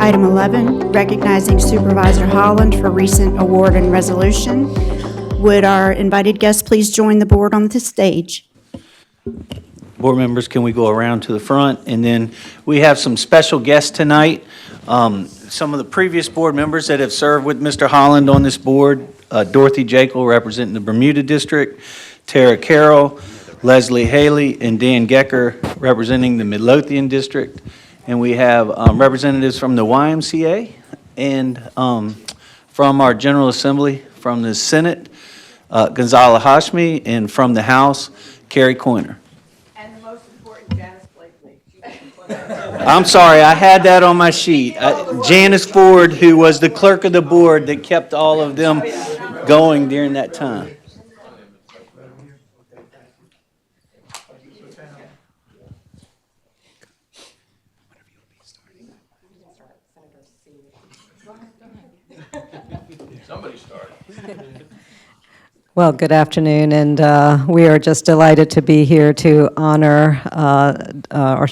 Item 11, recognizing Supervisor Holland for recent award and resolution. Would our invited guests please join the board on the stage? Board members, can we go around to the front? And then we have some special guests tonight. Some of the previous board members that have served with Mr. Holland on this board, Dorothy Jekyll representing the Bermuda District, Tara Carroll, Leslie Haley, and Dan Gecker representing the Midlothian District. And we have representatives from the YMCA and from our General Assembly, from the Senate, Gonzalo Hashmi, and from the House, Carrie Coyner. And the most important, Janice Blakely. I'm sorry, I had that on my sheet. Janice Ford, who was the clerk of the board that kept all of them going during that time. Somebody started. Well, good afternoon, and we are just delighted to be here to honor our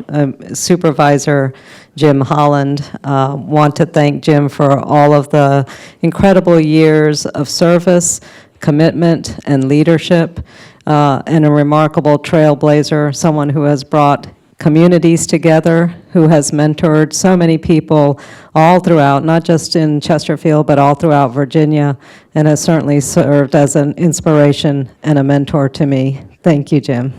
Supervisor Jim Holland. Want to thank Jim for all of the incredible years of service, commitment, and leadership, and a remarkable trailblazer, someone who has brought communities together, who has mentored so many people all throughout, not just in Chesterfield, but all throughout Virginia, and has certainly served as an inspiration and a mentor to me. Thank you, Jim.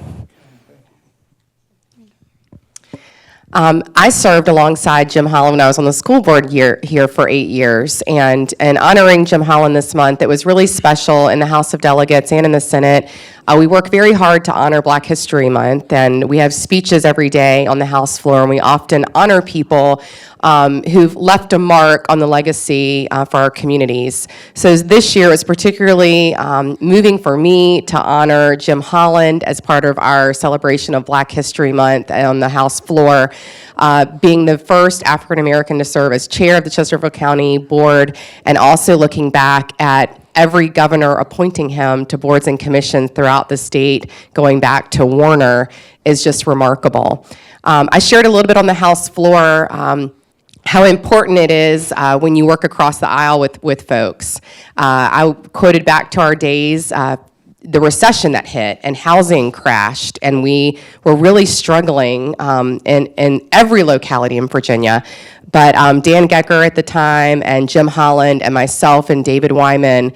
I served alongside Jim Holland when I was on the school board here for 8 years, and honoring Jim Holland this month, it was really special in the House of Delegates and in the Senate. We work very hard to honor Black History Month, and we have speeches every day on the House floor, and we often honor people who've left a mark on the legacy for our communities. So this year was particularly moving for me to honor Jim Holland as part of our celebration of Black History Month on the House floor, being the first African American to serve as chair of the Chesterfield County Board, and also looking back at every governor appointing him to boards and commissions throughout the state, going back to Warner, is just remarkable. I shared a little bit on the House floor how important it is when you work across the aisle with folks. I quoted back to our days, the recession that hit and housing crashed, and we were really struggling in every locality in Virginia. But Dan Gecker at the time and Jim Holland and myself and David Wyman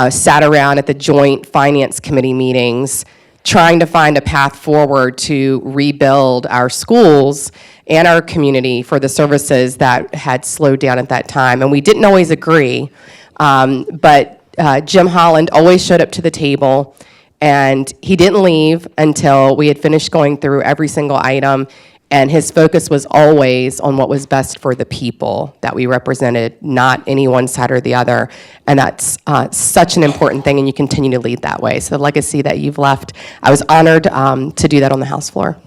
sat around at the joint finance committee meetings trying to find a path forward to rebuild our schools and our community for the services that had slowed down at that time. And we didn't always agree, but Jim Holland always showed up to the table, and he didn't leave until we had finished going through every single item, and his focus was always on what was best for the people that we represented, not any one side or the other. And that's such an important thing, and you continue to lead that way. So the legacy that you've left, I was honored to do that on the House floor.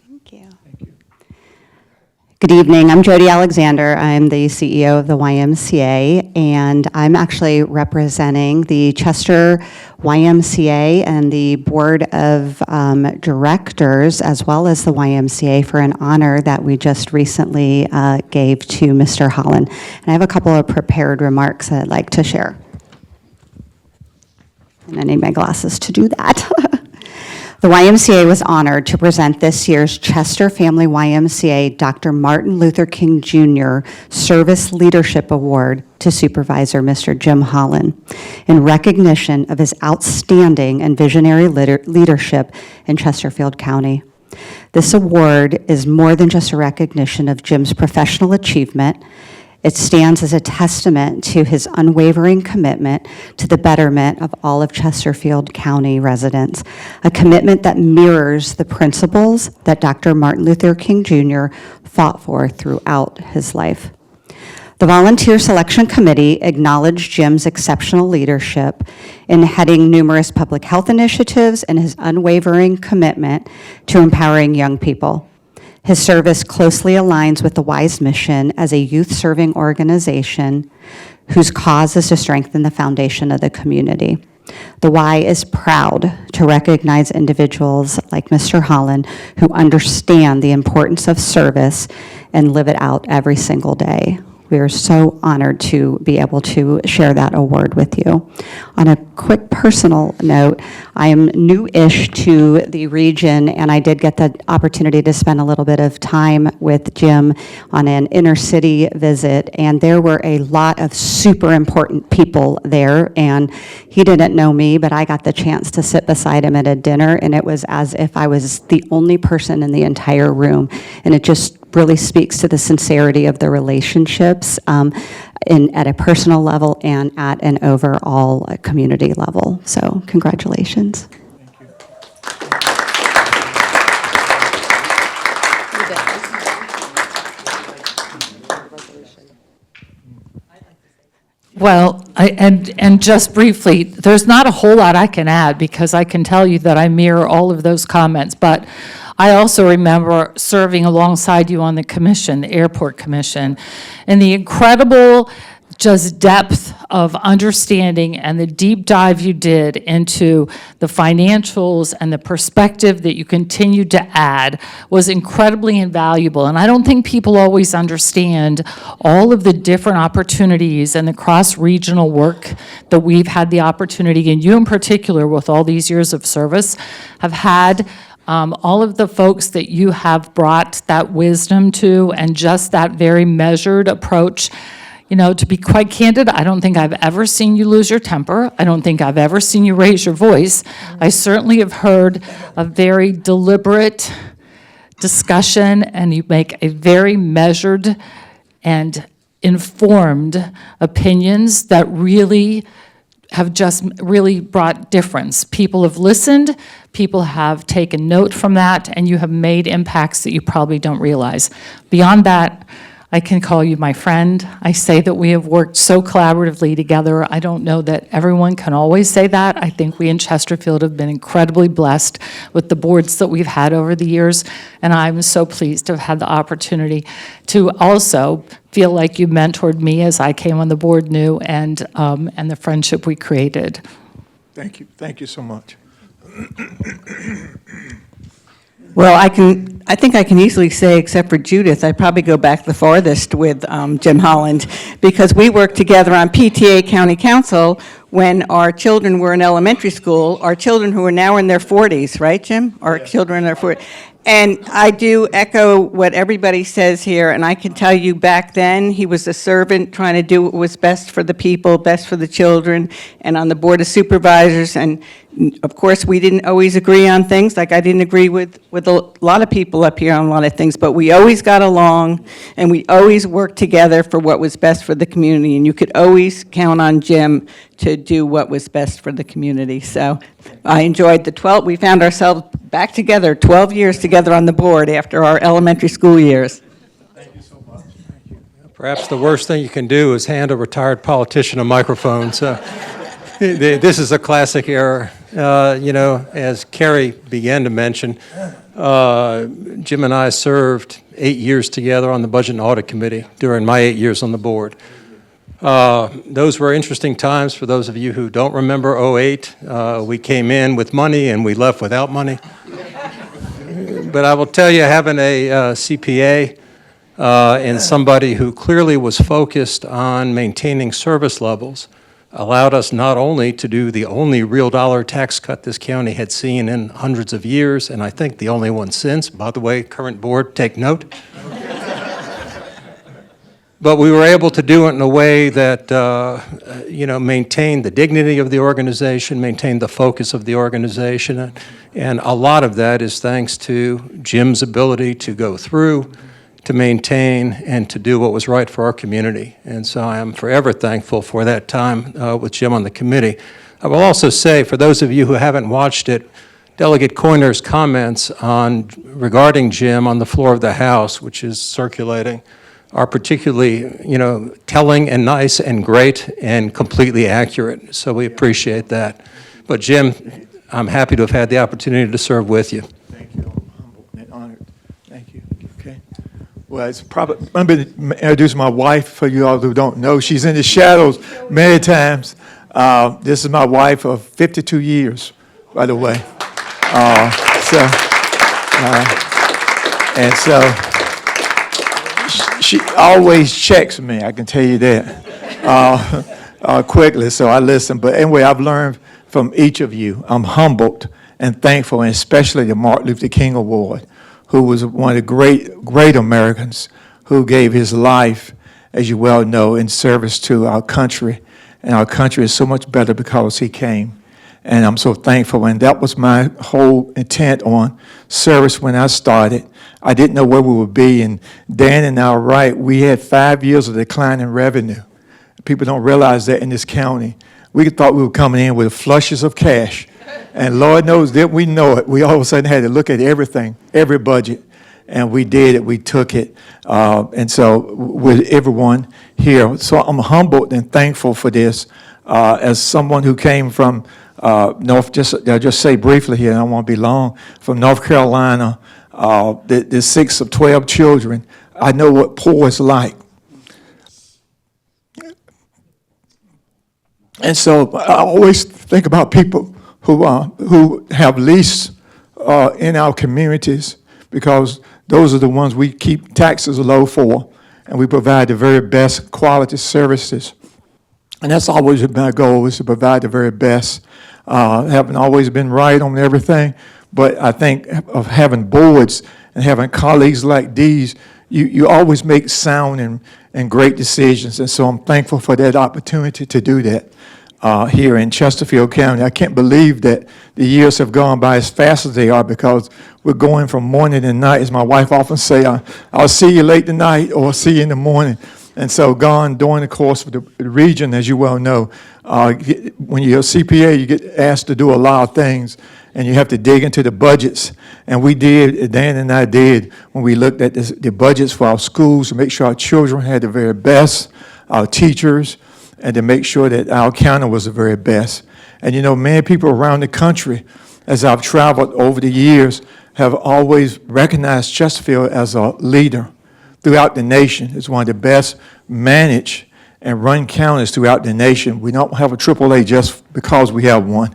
Thank you. Good evening. I'm Jody Alexander. I'm the CEO of the YMCA, and I'm actually representing the Chester YMCA and the Board of Directors, as well as the YMCA, for an honor that we just recently gave to Mr. Holland. And I have a couple of prepared remarks that I'd like to share. And I need my glasses to do that. The YMCA was honored to present this year's Chester Family YMCA Dr. Martin Luther King Jr. Service Leadership Award to Supervisor Mr. Jim Holland in recognition of his outstanding and visionary leadership in Chesterfield County. This award is more than just a recognition of Jim's professional achievement. It stands as a testament to his unwavering commitment to the betterment of all of Chesterfield County residents, a commitment that mirrors the principles that Dr. Martin Luther King Jr. fought for throughout his life. The Volunteer Selection Committee acknowledged Jim's exceptional leadership in heading numerous public health initiatives and his unwavering commitment to empowering young people. His service closely aligns with the WISE mission as a youth-serving organization whose cause is to strengthen the foundation of the community. The Y is proud to recognize individuals like Mr. Holland who understand the importance of service and live it out every single day. We are so honored to be able to share that award with you. On a quick personal note, I am new-ish to the region, and I did get the opportunity to spend a little bit of time with Jim on an inner-city visit, and there were a lot of super important people there, and he didn't know me, but I got the chance to sit beside him at a dinner, and it was as if I was the only person in the entire room, and it just really speaks to the sincerity of the relationships at a personal level and at an overall community level. So congratulations. Well, and just briefly, there's not a whole lot I can add because I can tell you that I mirror all of those comments, but I also remember serving alongside you on the commission, the Airport Commission, and the incredible just depth of understanding and the deep dive you did into the financials and the perspective that you continued to add was incredibly invaluable. And I don't think people always understand all of the different opportunities and the cross-regional work that we've had the opportunity, and you in particular with all these years of service, have had. All of the folks that you have brought that wisdom to and just that very measured approach. You know, to be quite candid, I don't think I've ever seen you lose your temper. I don't think I've ever seen you raise your voice. I certainly have heard a very deliberate discussion, and you make a very measured and informed opinions that really have just really brought difference. People have listened, people have taken note from that, and you have made impacts that you probably don't realize. Beyond that, I can call you my friend. I say that we have worked so collaboratively together. I don't know that everyone can always say that. I think we in Chesterfield have been incredibly blessed with the boards that we've had over the years, and I'm so pleased to have had the opportunity to also feel like you mentored me as I came on the board new, and the friendship we created. Thank you. Thank you so much. Well, I think I can easily say, except for Judith, I probably go back the farthest with Jim Holland, because we worked together on PTA County Council when our children were in elementary school, our children who are now in their 40s, right, Jim? Our children in their 40s. And I do echo what everybody says here, and I can tell you back then, he was a servant trying to do what was best for the people, best for the children, and on the Board of Supervisors, and of course, we didn't always agree on things, like I didn't agree with a lot of people up here on a lot of things, but we always got along, and we always worked together for what was best for the community, and you could always count on Jim to do what was best for the community. So I enjoyed we found ourselves back together, 12 years together on the board after our elementary school years. Thank you so much. Thank you. Perhaps the worst thing you can do is hand a retired politician a microphone. So this is a classic error. As Carrie began to mention, Jim and I served 8 years together on the Budget and Audit Committee during my 8 years on the board. Those were interesting times for those of you who don't remember 2008. We came in with money and we left without money. But I will tell you, having a CPA and somebody who clearly was focused on maintaining service levels allowed us not only to do the only real dollar tax cut this county had seen in hundreds of years, and I think the only one since. By the way, current board, take note. But we were able to do it in a way that, maintained the dignity of the organization, maintained the focus of the organization, and a lot of that is thanks to Jim's ability to go through, to maintain, and to do what was right for our community. And so I am forever thankful for that time with Jim on the committee. I will also say, for those of you who haven't watched it, Delegate Coyner's comments regarding Jim on the floor of the House, which is circulating, are particularly, telling and nice and great and completely accurate. So we appreciate that. But Jim, I'm happy to have had the opportunity to serve with you. Thank you. I'm humbled and honored. Thank you. Okay. Well, it's probably, I'm going to introduce my wife for you all who don't know. She's in the shadows many times. This is my wife of 52 years, by the way. she always checks me, I can tell you that, quickly, so I listen. But anyway, I've learned from each of you. I'm humbled and thankful, and especially the Martin Luther King Award, who was one of the great Americans who gave his life, as you well know, in service to our country. And our country is so much better because he came. And I'm so thankful. And that was my whole intent on service when I started. I didn't know where we would be. And Dan and I are right. We had 5 years of declining revenue. People don't realize that in this county. We thought we were coming in with flushes of cash. And Lord knows that we know it. We all of a sudden had to look at everything, every budget. And we did it. We took it. And so with everyone here. So I'm humbled and thankful for this. As someone who came from I'll just say briefly here, and I won't be long, from North Carolina, the 6 of 12 children, I know what poor is like. And so I always think about people who have least in our communities, because those are the ones we keep taxes low for, and we provide the very best quality services. And that's always been my goal, is to provide the very best. Haven't always been right on everything, but I think of having boards and having colleagues like these, you always make sound and great decisions. And so I'm thankful for that opportunity to do that here in Chesterfield County. I can't believe that the years have gone by as fast as they are, because we're going from morning to night. As my wife often say, I'll see you late tonight or see you in the morning. And so gone during the course of the region, as you well know, when you're a CPA, you get asked to do a lot of things, and you have to dig into the budgets. And we did, Dan and I did, when we looked at the budgets for our schools to make sure our children had the very best, our teachers, and to make sure that our county was the very best. And you know, many people around the country, as I've traveled over the years, have always recognized Chesterfield as a leader throughout the nation. It's one of the best managed and run counties throughout the nation. We don't have a AAA just because we have one.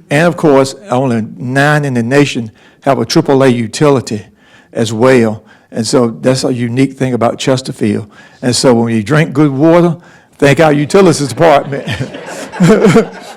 And of course, only 9 in the nation have a AAA utility as well. And so that's a unique thing about Chesterfield. And so when you drink good water, thank our utilities department,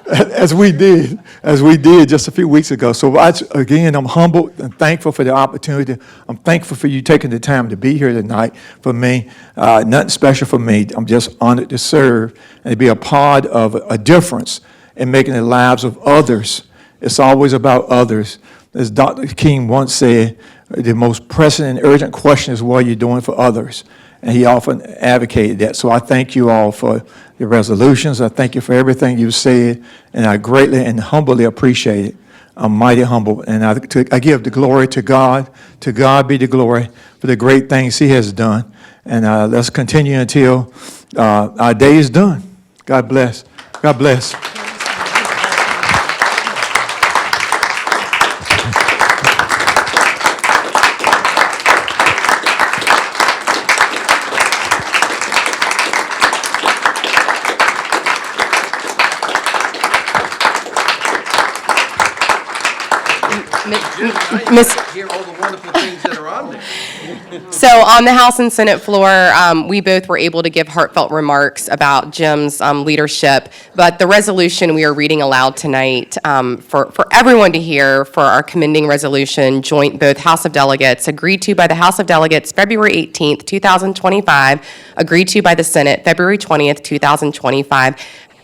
as we did just a few weeks ago. So again, I'm humbled and thankful for the opportunity. I'm thankful for you taking the time to be here tonight. For me, nothing special for me. I'm just honored to serve and to be a part of a difference in making the lives of others. It's always about others. As Dr. King once said, the most pressing and urgent question is what are you doing for others? And he often advocated that. So I thank you all for your resolutions. I thank you for everything you've said, and I greatly and humbly appreciate it. I'm mighty humble, and I give the glory to God. To God be the glory for the great things he has done. And let's continue until our day is done. God bless. God bless. Hear all the wonderful things that are on there. So on the House and Senate floor, we both were able to give heartfelt remarks about Jim's leadership, but the resolution we are reading aloud tonight for everyone to hear, for our commending resolution, joint both House of Delegates, agreed to by the House of Delegates February 18th, 2025, agreed to by the Senate February 20th, 2025.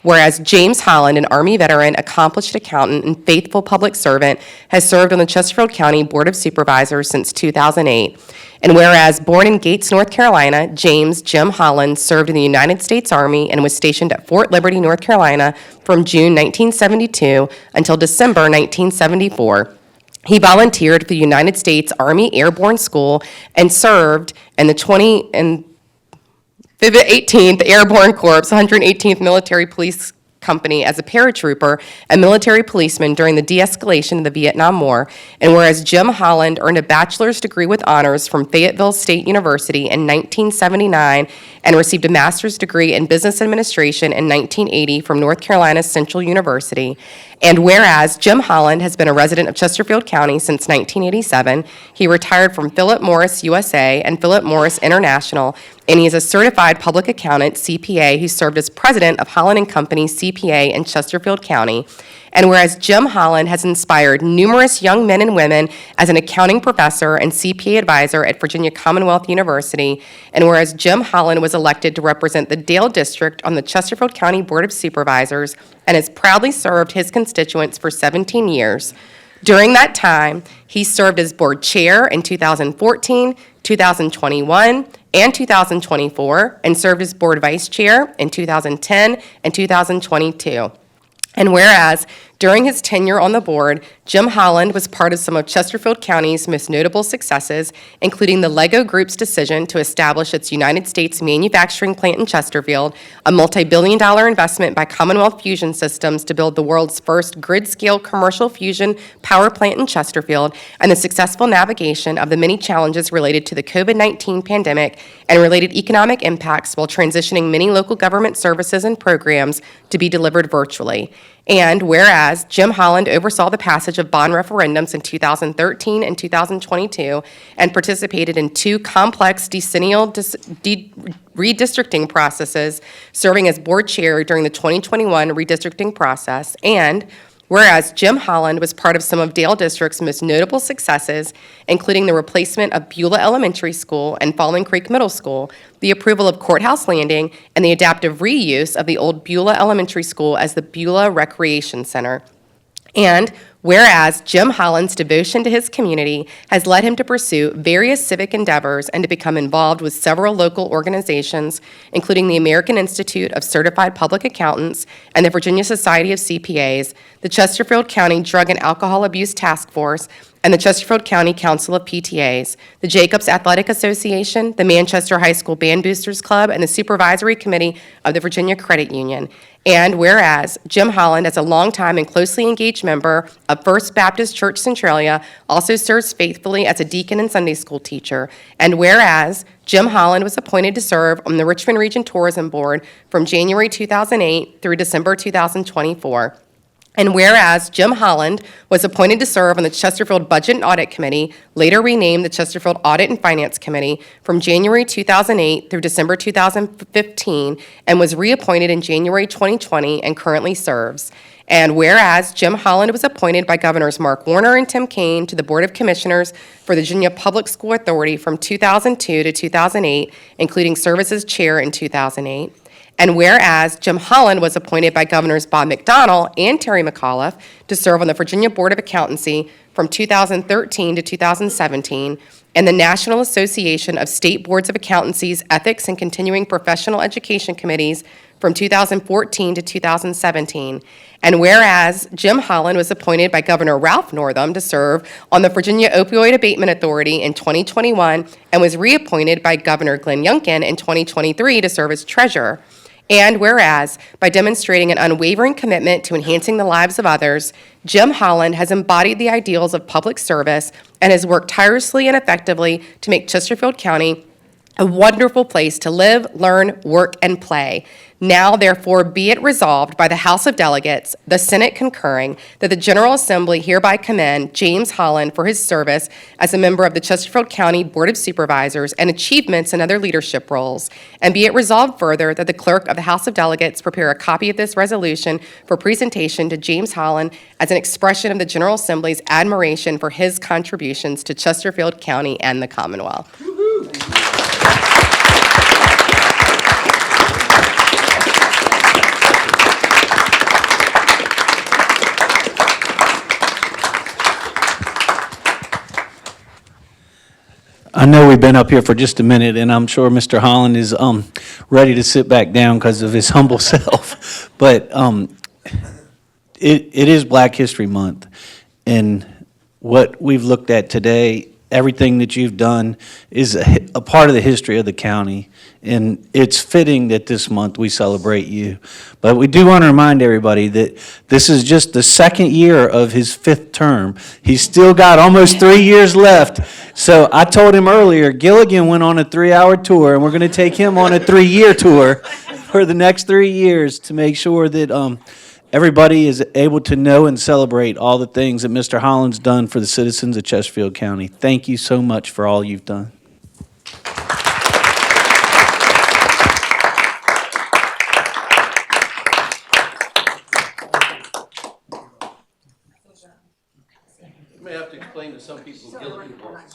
Whereas James Holland, an Army veteran, accomplished accountant, and faithful public servant, has served on the Chesterfield County Board of Supervisors since 2008. And whereas born in Gates, North Carolina, Jim Holland served in the United States Army and was stationed at Fort Liberty, North Carolina from June 1972 until December 1974. He volunteered for the United States Army Airborne School and served in the 18th Airborne Corps, 118th Military Police Company as a paratrooper and military policeman during the de-escalation of the Vietnam War. And whereas Jim Holland earned a bachelor's degree with honors from Fayetteville State University in 1979 and received a master's degree in business administration in 1980 from North Carolina Central University. And whereas Jim Holland has been a resident of Chesterfield County since 1987, he retired from Philip Morris USA and Philip Morris International, and he is a certified public accountant, CPA, who served as president of Holland and Company CPA in Chesterfield County. And whereas Jim Holland has inspired numerous young men and women as an accounting professor and CPA advisor at Virginia Commonwealth University, and whereas Jim Holland was elected to represent the Dale District on the Chesterfield County Board of Supervisors and has proudly served his constituents for 17 years. During that time, he served as board chair in 2014, 2021, and 2024, and served as board vice chair in 2010 and 2022. And whereas, during his tenure on the board, Jim Holland was part of some of Chesterfield County's most notable successes, including the Lego Group's decision to establish its United States manufacturing plant in Chesterfield, a multi-billion-dollar investment by Commonwealth Fusion Systems to build the world's first grid-scale commercial fusion power plant in Chesterfield, and the successful navigation of the many challenges related to the COVID-19 pandemic and related economic impacts while transitioning many local government services and programs to be delivered virtually. And whereas Jim Holland oversaw the passage of bond referendums in 2013 and 2022 and participated in two complex decennial redistricting processes, serving as board chair during the 2021 redistricting process, and whereas Jim Holland was part of some of Dale District's most notable successes, including the replacement of Beulah Elementary School and Falling Creek Middle School, the approval of Courthouse Landing, and the adaptive reuse of the old Beulah Elementary School as the Beulah Recreation Center. And whereas Jim Holland's devotion to his community has led him to pursue various civic endeavors and to become involved with several local organizations, including the American Institute of Certified Public Accountants and the Virginia Society of CPAs, the Chesterfield County Drug and Alcohol Abuse Task Force, and the Chesterfield County Council of PTAs, the Jacobs Athletic Association, the Manchester High School Band Boosters Club, and the Supervisory Committee of the Virginia Credit Union. And whereas Jim Holland, as a longtime and closely engaged member of First Baptist Church Centralia, also serves faithfully as a deacon and Sunday school teacher. And whereas Jim Holland was appointed to serve on the Richmond Region Tourism Board from January 2008 through December 2024. And whereas Jim Holland was appointed to serve on the Chesterfield Budget and Audit Committee, later renamed the Chesterfield Audit and Finance Committee, from January 2008 through December 2015, and was reappointed in January 2020 and currently serves. And whereas Jim Holland was appointed by Governors Mark Warner and Tim Kaine to the Board of Commissioners for the Virginia Public School Authority from 2002 to 2008, including service as chair in 2008. And whereas Jim Holland was appointed by Governors Bob McDonnell and Terry McAuliffe to serve on the Virginia Board of Accountancy from 2013 to 2017, and the National Association of State Boards of Accountancy's Ethics and Continuing Professional Education Committees from 2014 to 2017. And whereas Jim Holland was appointed by Governor Ralph Northam to serve on the Virginia Opioid Abatement Authority in 2021 and was reappointed by Governor Glenn Youngkin in 2023 to serve as treasurer. And whereas, by demonstrating an unwavering commitment to enhancing the lives of others, Jim Holland has embodied the ideals of public service and has worked tirelessly and effectively to make Chesterfield County a wonderful place to live, learn, work, and play. Now, therefore, be it resolved by the House of Delegates, the Senate concurring, that the General Assembly hereby commend James Holland for his service as a member of the Chesterfield County Board of Supervisors and achievements in other leadership roles. And be it resolved further that the Clerk of the House of Delegates prepare a copy of this resolution for presentation to James Holland as an expression of the General Assembly's admiration for his contributions to Chesterfield County and the Commonwealth. I know we've been up here for just a minute, and I'm sure Mr. Holland is ready to sit back down because of his humble self. But it is Black History Month, and what we've looked at today, everything that you've done is a part of the history of the county, and it's fitting that this month we celebrate you. But we do want to remind everybody that this is just the second year of his 5th term. He's still got almost 3 years left. So I told him earlier, Gilligan went on a 3-hour tour, and we're going to take him on a 3-year tour for the next 3 years to make sure that everybody is able to know and celebrate all the things that Mr. Holland's done for the citizens of Chesterfield County. Thank you so much for all you've done. You may have to explain to some people who Gilligan was.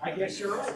I guess you're right.